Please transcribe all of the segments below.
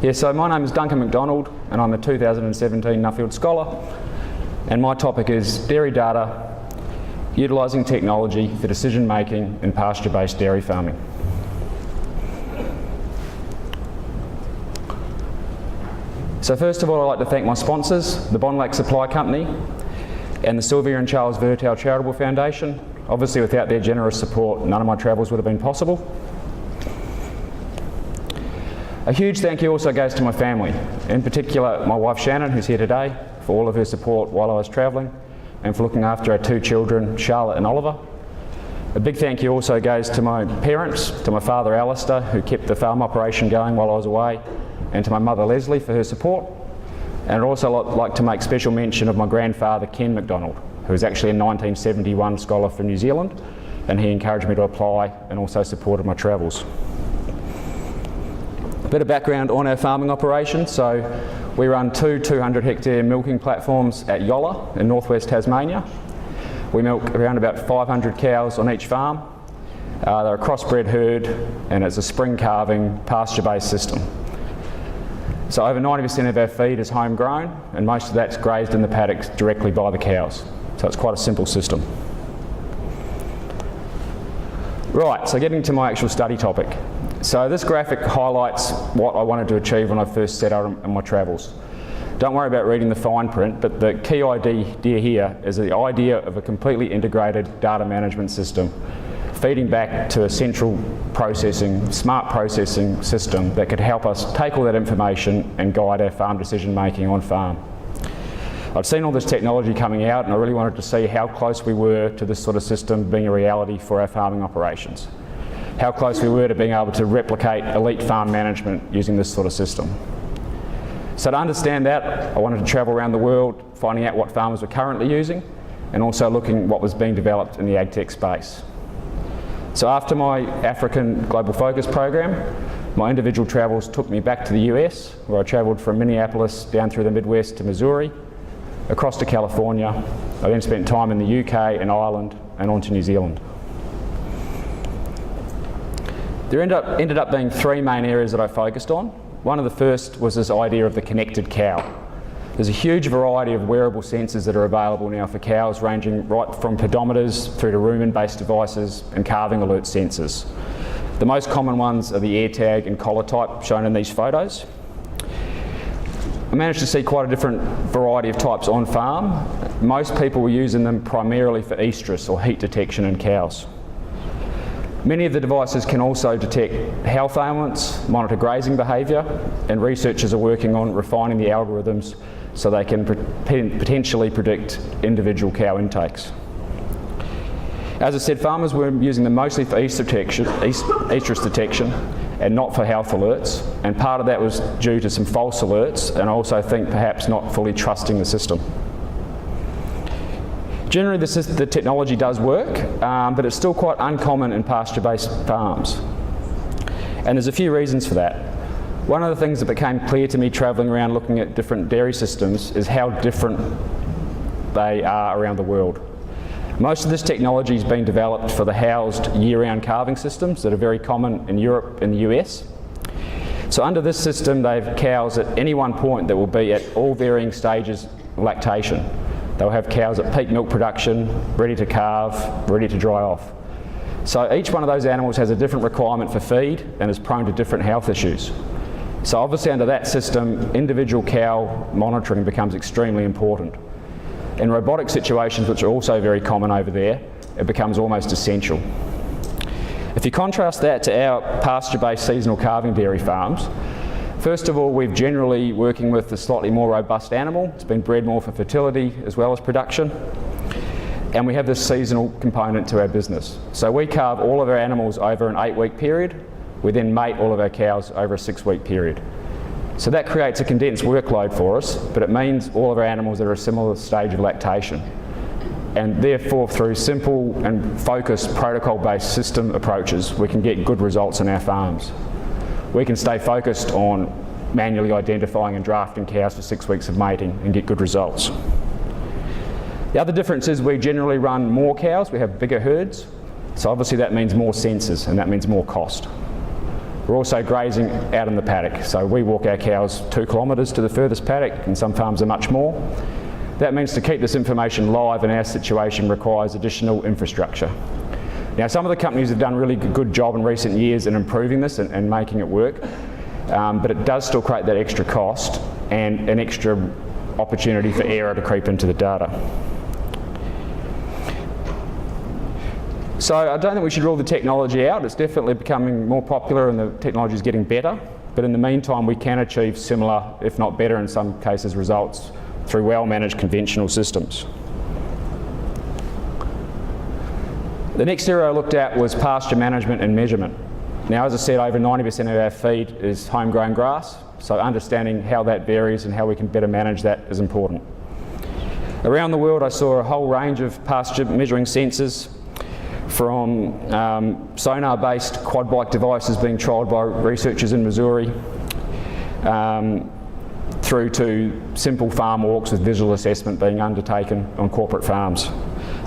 Yeah, so my name is Duncan Macdonald and I'm a 2017 Nuffield Scholar, and my topic is dairy data, utilising technology for decision making in pasture-based dairy farming. So first of all, I'd like to thank my sponsors, the Bonlac Supply Company and the Sylvia and Charles Viertel Charitable Foundation. Obviously without their generous support, none of my travels would have been possible. A huge thank you also goes to my family, in particular my wife Shannon, who's here today, for all of her support while I was travelling and for looking after our two children, Charlotte and Oliver. A big thank you also goes to my parents, to my father Alistair, who kept the farm operation going while I was away, and to my mother Leslie for her support. And I'd also like to make special mention of my grandfather Ken Macdonald, who was actually a 1971 scholar from New Zealand, and he encouraged me to apply and also supported my travels. A bit of background on our farming operation. So we run two 200 hectare milking platforms at Yolla in northwest Tasmania. We milk around about 500 cows on each farm. They're a crossbred herd and it's a spring calving pasture based system. So over 90% of our feed is homegrown and most of that's grazed in the paddocks directly by the cows. So it's quite a simple system. Right, so getting to my actual study topic. So this graphic highlights what I wanted to achieve when I first set out on my travels. Don't worry about reading the fine print, but the key idea here is the idea of a completely integrated data management system feeding back to a central processing, smart processing system that could help us take all that information and guide our farm decision making on farm. I'd seen all this technology coming out and I really wanted to see how close we were to this sort of system being a reality for our farming operations. How close we were to being able to replicate elite farm management using this sort of system. So to understand that, I wanted to travel around the world, finding out what farmers were currently using, and also looking at what was being developed in the ag tech space. So after my African Global Focus program, my individual travels took me back to the US, where I travelled from Minneapolis down through the Midwest to Missouri, across to California. I then spent time in the UK and Ireland and on to New Zealand. There ended up being three main areas that I focused on. One of the first was this idea of the connected cow. There's a huge variety of wearable sensors that are available now for cows, ranging right from pedometers through to rumen-based devices and calving alert sensors. The most common ones are the AirTag and collar type shown in these photos. I managed to see quite a different variety of types on farm. Most people were using them primarily for estrus or heat detection in cows. Many of the devices can also detect health ailments, monitor grazing behaviour, and researchers are working on refining the algorithms so they can potentially predict individual cow intakes. As I said, farmers were using them mostly for estrus detection and not for health alerts, and part of that was due to some false alerts and I also think perhaps not fully trusting the system. Generally the technology does work, but it's still quite uncommon in pasture-based farms. And there's a few reasons for that. One of the things that became clear to me travelling around looking at different dairy systems is how different they are around the world. Most of this technology has been developed for the housed year-round calving systems that are very common in Europe and the US. So under this system they have cows at any one point that will be at all varying stages of lactation. They'll have cows at peak milk production, ready to calve, ready to dry off. So each one of those animals has a different requirement for feed and is prone to different health issues. So obviously under that system, individual cow monitoring becomes extremely important. In robotic situations, which are also very common over there, it becomes almost essential. If you contrast that to our pasture-based seasonal calving dairy farms, first of all, we're generally working with a slightly more robust animal. It's been bred more for fertility as well as production. And we have this seasonal component to our business. So we calve all of our animals over an 8-week period. We then mate all of our cows over a 6-week period. So that creates a condensed workload for us, but it means all of our animals are at a similar stage of lactation. And therefore, through simple and focused protocol-based system approaches, we can get good results on our farms. We can stay focused on manually identifying and drafting cows for 6 weeks of mating and get good results. The other difference is we generally run more cows, we have bigger herds, so obviously that means more sensors and that means more cost. We're also grazing out in the paddock. So we walk our cows 2 kilometres to the furthest paddock, and some farms are much more. That means to keep this information live in our situation requires additional infrastructure. Now, some of the companies have done a really good job in recent years in improving this and making it work, but it does still create that extra cost and an extra opportunity for error to creep into the data. So I don't think we should rule the technology out. It's definitely becoming more popular and the technology is getting better, but in the meantime we can achieve similar, if not better in some cases, results through well-managed conventional systems. The next area I looked at was pasture management and measurement. Now, as I said, over 90% of our feed is homegrown grass, so understanding how that varies and how we can better manage that is important. Around the world I saw a whole range of pasture measuring sensors, from sonar-based quad-bike devices being trialled by researchers in Missouri, through to simple farm walks with visual assessment being undertaken on corporate farms.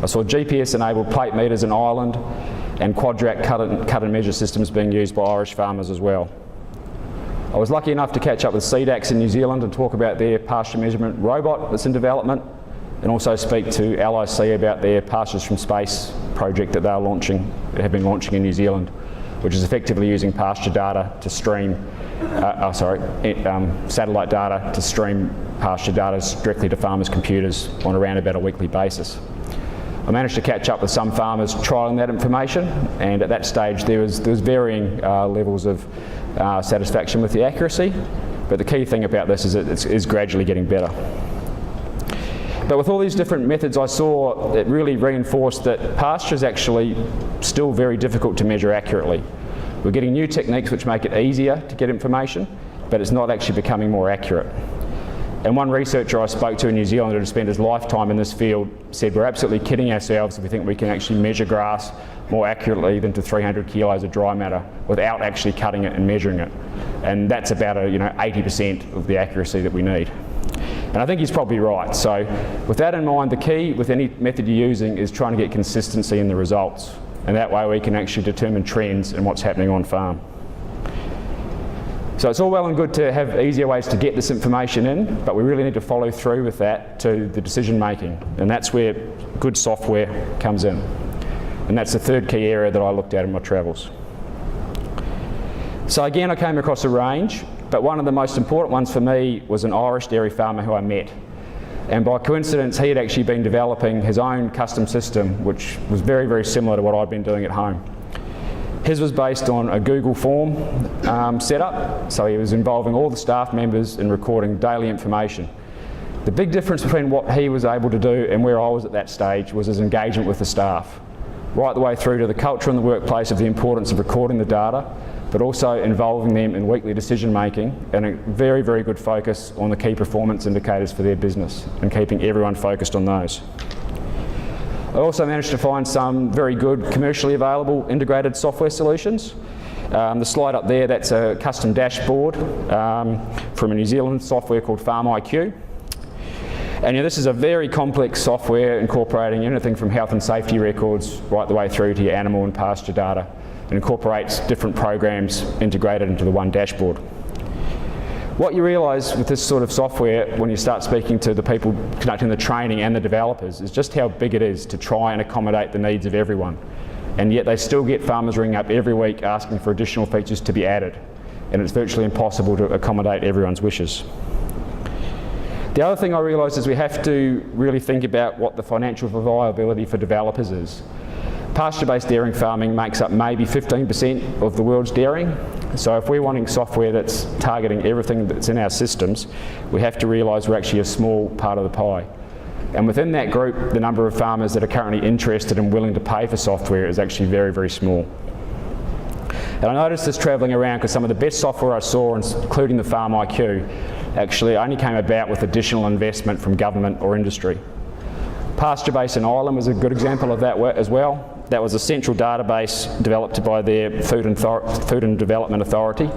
I saw GPS-enabled plate meters in Ireland and quadrant cut and measure systems being used by Irish farmers as well. I was lucky enough to catch up with CDAX in New Zealand and talk about their pasture measurement robot that's in development, and also speak to LIC about their Pastures from Space project that have been launching in New Zealand, which is effectively using pasture data to stream, satellite data to stream pasture data directly to farmers' computers on around about a weekly basis. I managed to catch up with some farmers trialling that information, and at that stage there was varying levels of satisfaction with the accuracy, but the key thing about this is that it is gradually getting better. But with all these different methods I saw, it really reinforced that pasture is actually still very difficult to measure accurately. We're getting new techniques which make it easier to get information, but it's not actually becoming more accurate. And one researcher I spoke to in New Zealand who had spent his lifetime in this field said we're absolutely kidding ourselves if we think we can actually measure grass more accurately than to 300 kilos of dry matter without actually cutting it and measuring it. And that's about 80% of the accuracy that we need. And I think he's probably right. So with that in mind, the key with any method you're using is trying to get consistency in the results. And that way we can actually determine trends in what's happening on farm. So it's all well and good to have easier ways to get this information in, but we really need to follow through with that to the decision making. And that's where good software comes in. And that's the third key area that I looked at in my travels. So again, I came across a range, but one of the most important ones for me was an Irish dairy farmer who I met. And by coincidence, he had actually been developing his own custom system, which was very, very similar to what I'd been doing at home. His was based on a Google form setup, so he was involving all the staff members in recording daily information. The big difference between what he was able to do and where I was at that stage was his engagement with the staff, right the way through to the culture in the workplace of the importance of recording the data, but also involving them in weekly decision making and a very, very good focus on the key performance indicators for their business and keeping everyone focused on those. I also managed to find some very good commercially available integrated software solutions. The slide up there, that's a custom dashboard from a New Zealand software called Farm IQ. And this is a very complex software incorporating anything from health and safety records right the way through to your animal and pasture data. It incorporates different programs integrated into the one dashboard. What you realise with this sort of software when you start speaking to the people conducting the training and the developers is just how big it is to try and accommodate the needs of everyone. And yet they still get farmers ringing up every week asking for additional features to be added. And it's virtually impossible to accommodate everyone's wishes. The other thing I realised is we have to really think about what the financial viability for developers is. Pasture-based dairying farming makes up maybe 15% of the world's dairying. So if we're wanting software that's targeting everything that's in our systems, we have to realise we're actually a small part of the pie. And within that group, the number of farmers that are currently interested and willing to pay for software is actually very, very small. And I noticed this travelling around because some of the best software I saw, including the Farm IQ, actually only came about with additional investment from government or industry. Pasture Base in Ireland was a good example of that as well. That was a central database developed by their Food and Development Authority,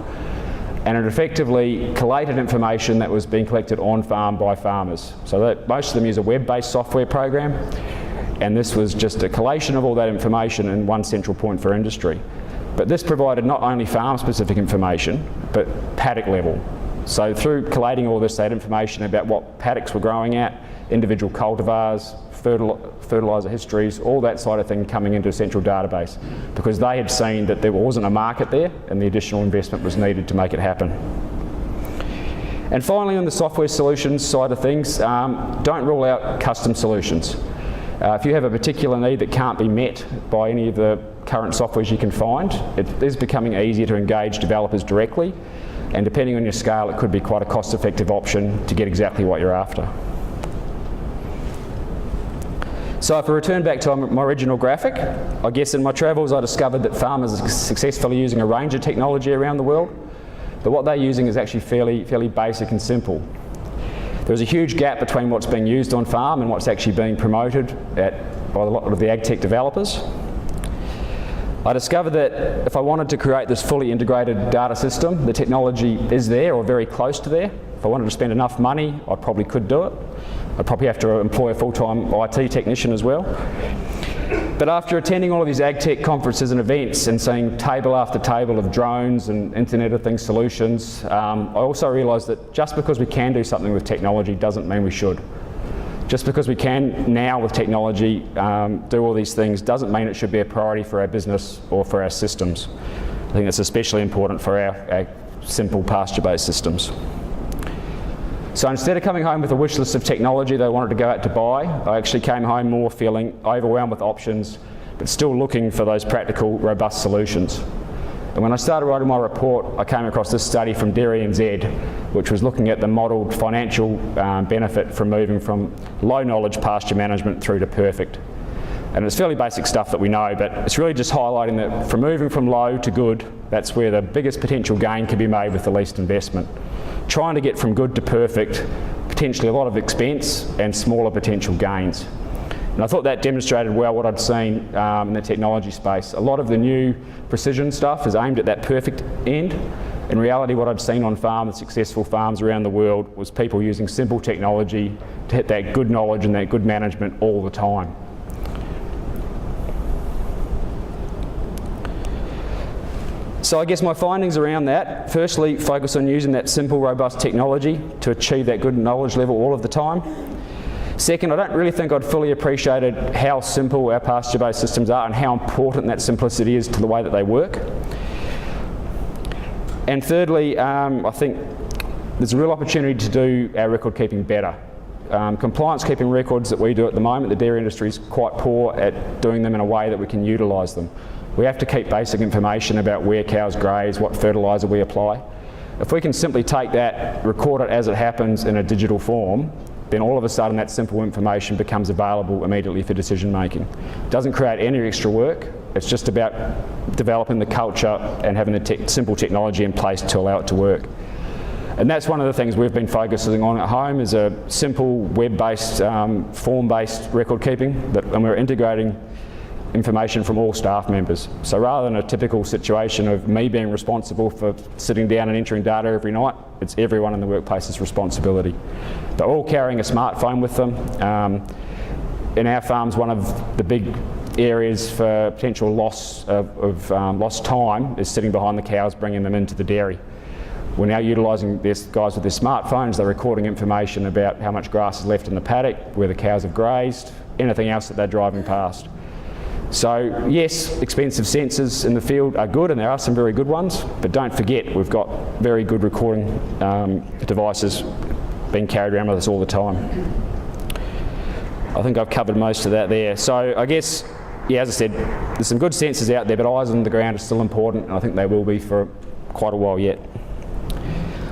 and it effectively collated information that was being collected on farm by farmers. So that most of them use a web-based software program, and this was just a collation of all that information in one central point for industry. But this provided not only farm-specific information, but paddock level. So through collating all this, they had information about what paddocks were growing at, individual cultivars, fertiliser histories, all that side of thing coming into a central database, because they had seen that there wasn't a market there and the additional investment was needed to make it happen. And finally, on the software solutions side of things, don't rule out custom solutions. If you have a particular need that can't be met by any of the current softwares you can find, it is becoming easier to engage developers directly, and depending on your scale, it could be quite a cost-effective option to get exactly what you're after. So if I return back to my original graphic, I guess in my travels I discovered that farmers are successfully using a range of technology around the world, but what they're using is actually fairly basic and simple. There's a huge gap between what's being used on farm and what's actually being promoted by a lot of the ag tech developers. I discovered that if I wanted to create this fully integrated data system, the technology is there or very close to there. If I wanted to spend enough money, I probably could do it. I'd probably have to employ a full-time IT technician as well. But after attending all of these ag tech conferences and events and seeing table after table of drones and Internet of Things solutions, I also realised that just because we can do something with technology doesn't mean we should. Just because we can now with technology do all these things doesn't mean it should be a priority for our business or for our systems. I think that's especially important for our simple pasture-based systems. So instead of coming home with a wish list of technology that I wanted to go out to buy, I actually came home more feeling overwhelmed with options, but still looking for those practical, robust solutions. And when I started writing my report, I came across this study from Dairy NZ, which was looking at the modelled financial benefit from moving from low knowledge pasture management through to perfect. And it's fairly basic stuff that we know, but it's really just highlighting that from moving from low to good, that's where the biggest potential gain can be made with the least investment. Trying to get from good to perfect, potentially a lot of expense and smaller potential gains. And I thought that demonstrated well what I'd seen in the technology space. A lot of the new precision stuff is aimed at that perfect end. In reality, what I'd seen on farms, successful farms around the world, was people using simple technology to hit that good knowledge and that good management all the time. So I guess my findings around that, firstly, focus on using that simple, robust technology to achieve that good knowledge level all of the time. Second, I don't really think I'd fully appreciated how simple our pasture-based systems are and how important that simplicity is to the way that they work. And thirdly, I think there's a real opportunity to do our record keeping better. Compliance keeping records that we do at the moment, the dairy industry is quite poor at doing them in a way that we can utilise them. We have to keep basic information about where cows graze, what fertiliser we apply. If we can simply take that, record it as it happens in a digital form, then all of a sudden that simple information becomes available immediately for decision making. It doesn't create any extra work, it's just about developing the culture and having the simple technology in place to allow it to work. And that's one of the things we've been focusing on at home, is a simple web-based, form-based record keeping, and we're integrating information from all staff members. So rather than a typical situation of me being responsible for sitting down and entering data every night, it's everyone in the workplace's responsibility. They're all carrying a smartphone with them. In our farms, one of the big areas for potential loss of lost time is sitting behind the cows, bringing them into the dairy. We're now utilising these guys with their smartphones. They're recording information about how much grass is left in the paddock, where the cows have grazed, anything else that they're driving past. So yes, expensive sensors in the field are good, and there are some very good ones, but don't forget we've got very good recording devices being carried around with us all the time. I think I've covered most of that there. So I guess, yeah, as I said, there's some good sensors out there, but eyes on the ground are still important, and I think they will be for quite a while yet.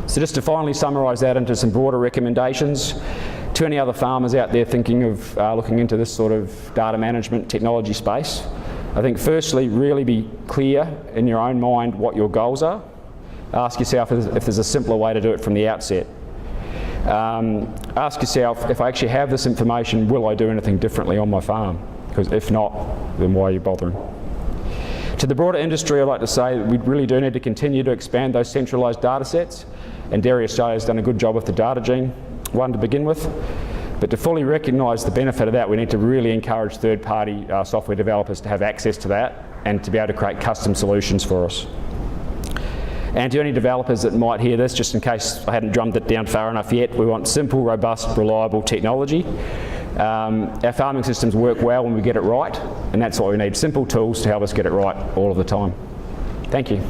So just to finally summarise that into some broader recommendations, to any other farmers out there thinking of looking into this sort of data management technology space, I think firstly, really be clear in your own mind what your goals are. Ask yourself if there's a simpler way to do it from the outset. Ask yourself, if I actually have this information, will I do anything differently on my farm? Because if not, then why are you bothering? To the broader industry, I'd like to say that we really do need to continue to expand those centralised data sets, and Dairy Australia has done a good job with the data gene one to begin with, but to fully recognise the benefit of that, we need to really encourage third-party software developers to have access to that and to be able to create custom solutions for us. And to any developers that might hear this, just in case I hadn't drummed it down far enough yet, we want simple, robust, reliable technology. Our farming systems work well when we get it right, and that's what we need, simple tools to help us get it right all of the time. Thank you.